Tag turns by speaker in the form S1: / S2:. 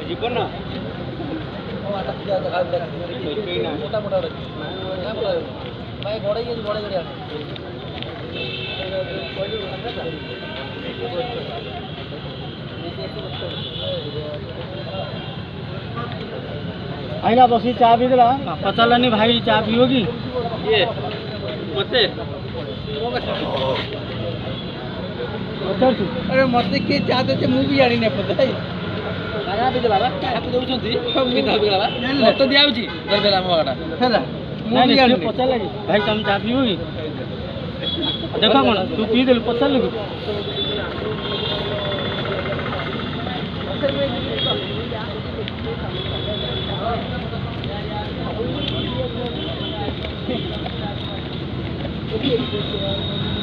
S1: जीवन ना मोटा मोटा भाई गोड़े गोड़े आईना बसी चा पी देला पचारानी भाई चा पीओगी ये मते अरे मते के चा देते मु भी जानी ने पता है आया पी देला क्या पी दउछंती के धा देला मत दिया होची दर देला मगाटा हैला मु भी जानी पचार लागी भाई तुम चा पीओगी देखा कोन तू पी देल पचार लागी Thank you.